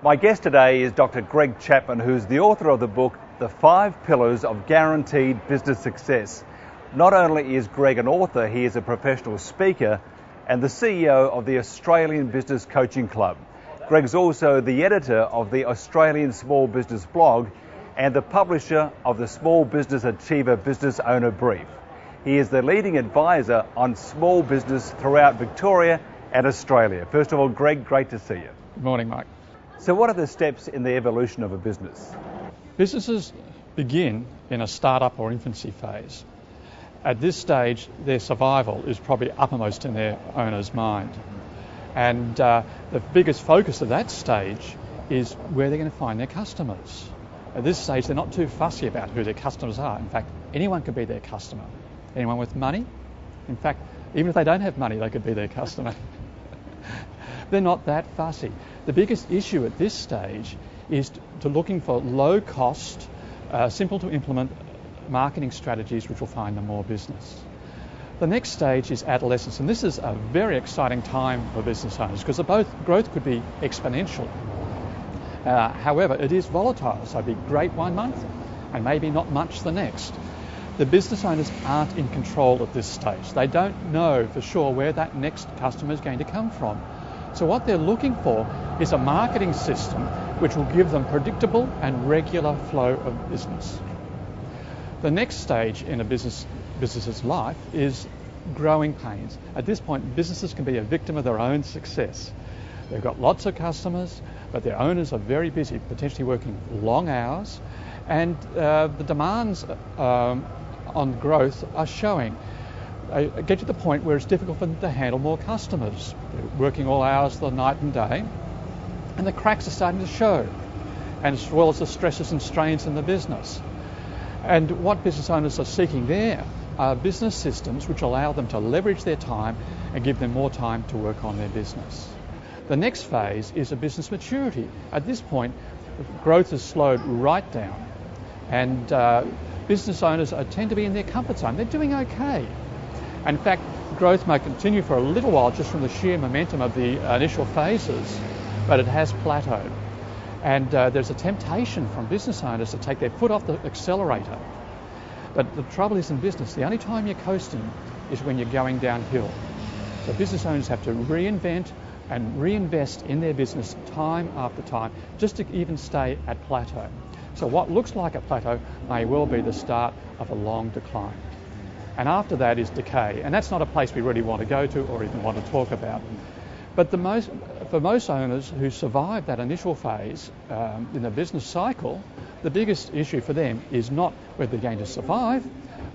My guest today is Dr. Greg Chapman, who's the author of the book, The 5 Pillars of Guaranteed Business Success. Not only is Greg an author, he is a professional speaker and the CEO of the Australian Business Coaching Club. Greg's also the editor of the Australian Small Business blog and the publisher of the Small Business Achiever Business Owner Brief. He is the leading advisor on small business throughout Victoria and Australia. First of all, Greg, great to see you. Good morning, Mike. So what are the steps in the evolution of a business? Businesses begin in a startup or infancy phase. At this stage, their survival is probably uppermost in their owner's mind. And the biggest focus of that stage is where they're going to find their customers. At this stage, they're not too fussy about who their customers are. In fact, anyone could be their customer. Anyone with money? In fact, even if they don't have money, they could be their customer. They're not that fussy. The biggest issue at this stage is to looking for low cost, simple to implement marketing strategies which will find them more business. The next stage is adolescence, and this is a very exciting time for business owners because both growth could be exponential. However, it is volatile, so it'd be great one month and maybe not much the next. The business owners aren't in control at this stage. They don't know for sure where that next customer is going to come from. So what they're looking for is a marketing system which will give them predictable and regular flow of business. The next stage in a business's life is growing pains. At this point, businesses can be a victim of their own success. They've got lots of customers, but their owners are very busy, potentially working long hours, and the demands on growth are showing. They get to the point where it's difficult for them to handle more customers. They're working all hours of the night and day, and the cracks are starting to show, and as well as the stresses and strains in the business. And what business owners are seeking there are business systems which allow them to leverage their time and give them more time to work on their business. The next phase is a business maturity. At this point, growth has slowed right down, and business owners tend to be in their comfort zone. They're doing okay. In fact, growth may continue for a little while just from the sheer momentum of the initial phases, but it has plateaued. And there's a temptation from business owners to take their foot off the accelerator. But the trouble is in business, the only time you're coasting is when you're going downhill. So business owners have to reinvent and reinvest in their business time after time just to even stay at plateau. So what looks like a plateau may well be the start of a long decline. And after that is decay, and that's not a place we really want to go to or even want to talk about. But for most owners who survive that initial phase in the business cycle, the biggest issue for them is not whether they're going to survive,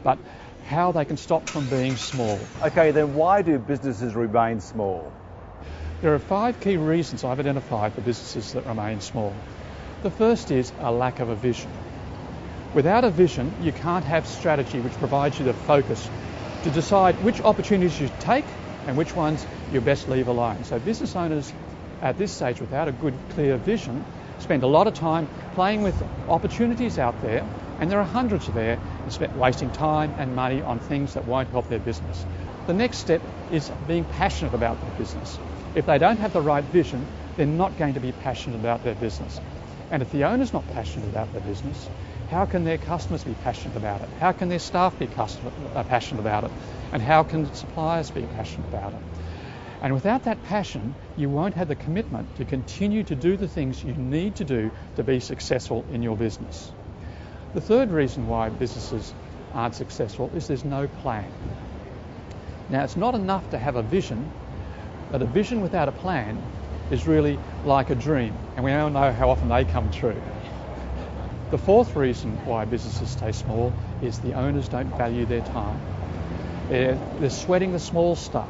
but how they can stop from being small. Okay, then why do businesses remain small? There are 5 key reasons I've identified for businesses that remain small. The first is a lack of a vision. Without a vision, you can't have strategy which provides you the focus to decide which opportunities you take and which ones you best leave alone. So business owners at this stage without a good, clear vision spend a lot of time playing with opportunities out there, and there are hundreds there, and wasting time and money on things that won't help their business. The next step is being passionate about their business. If they don't have the right vision, they're not going to be passionate about their business. And if the owner's not passionate about their business, how can their customers be passionate about it? How can their staff be passionate about it? And how can suppliers be passionate about it? And without that passion, you won't have the commitment to continue to do the things you need to do to be successful in your business. The third reason why businesses aren't successful is there's no plan. Now, it's not enough to have a vision, but a vision without a plan is really like a dream, and we all know how often they come true. The fourth reason why businesses stay small is the owners don't value their time. They're sweating the small stuff.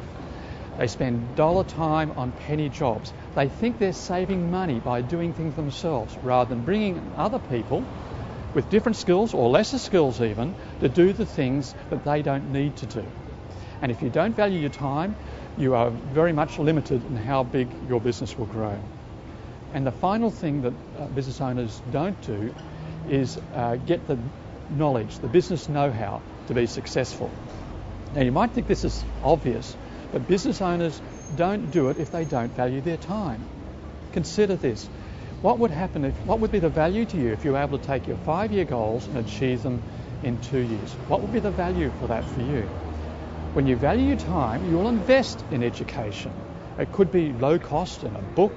They spend dollar time on penny jobs. They think they're saving money by doing things themselves rather than bringing in other people with different skills or lesser skills even to do the things that they don't need to do. And if you don't value your time, you are very much limited in how big your business will grow. And the final thing that business owners don't do is get the knowledge, the business know-how to be successful. Now you might think this is obvious, but business owners don't do it if they don't value their time. Consider this. what would be the value to you if you were able to take your 5-year goals and achieve them in 2 years? What would be the value for that for you? When you value your time, you will invest in education. It could be low cost in a book,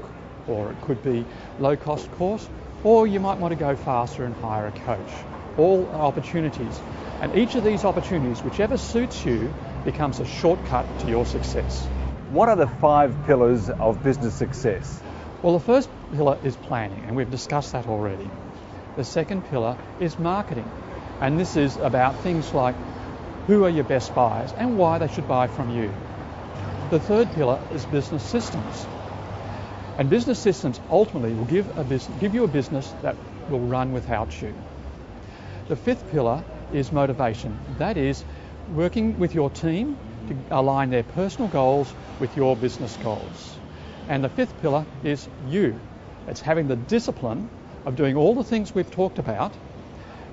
or it could be low cost course, or you might want to go faster and hire a coach. All are opportunities. And each of these opportunities, whichever suits you, becomes a shortcut to your success. What are the 5 pillars of business success? Well, the first pillar is planning, and we've discussed that already. The second pillar is marketing, and this is about things like who are your best buyers and why they should buy from you. The third pillar is business systems, and business systems ultimately will give you a business that will run without you. The fifth pillar is motivation. That is working with your team to align their personal goals with your business goals. And the fifth pillar is you. It's having the discipline of doing all the things we've talked about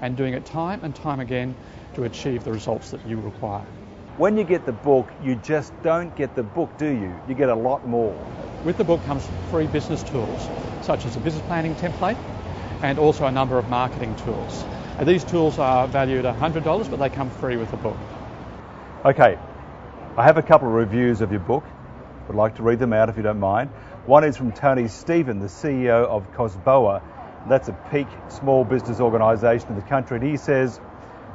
and doing it time and time again to achieve the results that you require. When you get the book, you just don't get the book, do you? You get a lot more. With the book comes free business tools, such as a business planning template and also a number of marketing tools. And these tools are valued at $100, but they come free with the book. Okay, I have a couple of reviews of your book. I'd like to read them out if you don't mind. One is from Tony Stephen, the CEO of Cosboa. That's a peak small business organisation in the country. And he says,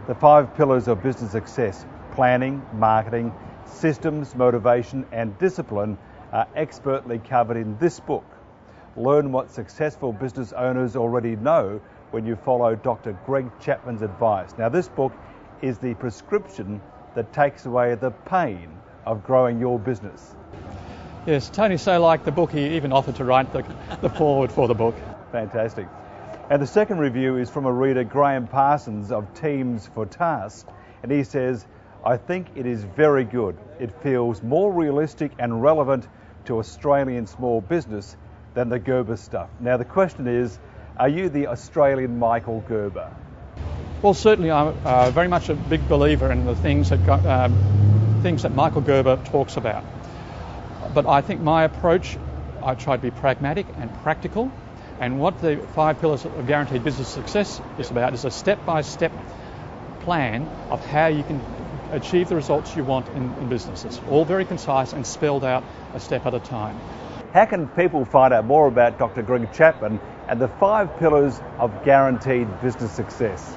the 5 pillars of business success, planning, marketing, systems, motivation and discipline are expertly covered in this book. Learn what successful business owners already know when you follow Dr. Greg Chapman's advice. Now, this book is the prescription that takes away the pain of growing your business. Yes, Tony so liked the book he even offered to write the foreword for the book. Fantastic. And the second review is from a reader, Graham Parsons of Teams for Tasks, and he says, I think it is very good. It feels more realistic and relevant to Australian small business than the Gerber stuff. Now the question is, are you the Australian Michael Gerber? Well, certainly I'm very much a big believer in the things that Michael Gerber talks about. But I think my approach, I try to be pragmatic and practical. And what the 5 pillars of guaranteed business success is about is a step-by-step plan of how you can achieve the results you want in businesses. All very concise and spelled out a step at a time. How can people find out more about Dr. Greg Chapman and the 5 pillars of guaranteed business success?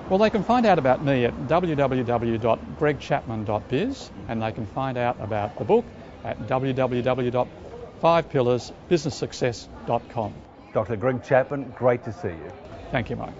Well, they can find out about me at www.gregchapman.biz, and they can find out about the book at www.5pillarsbusinesssuccess.com. Dr. Greg Chapman, great to see you. Thank you, Mike.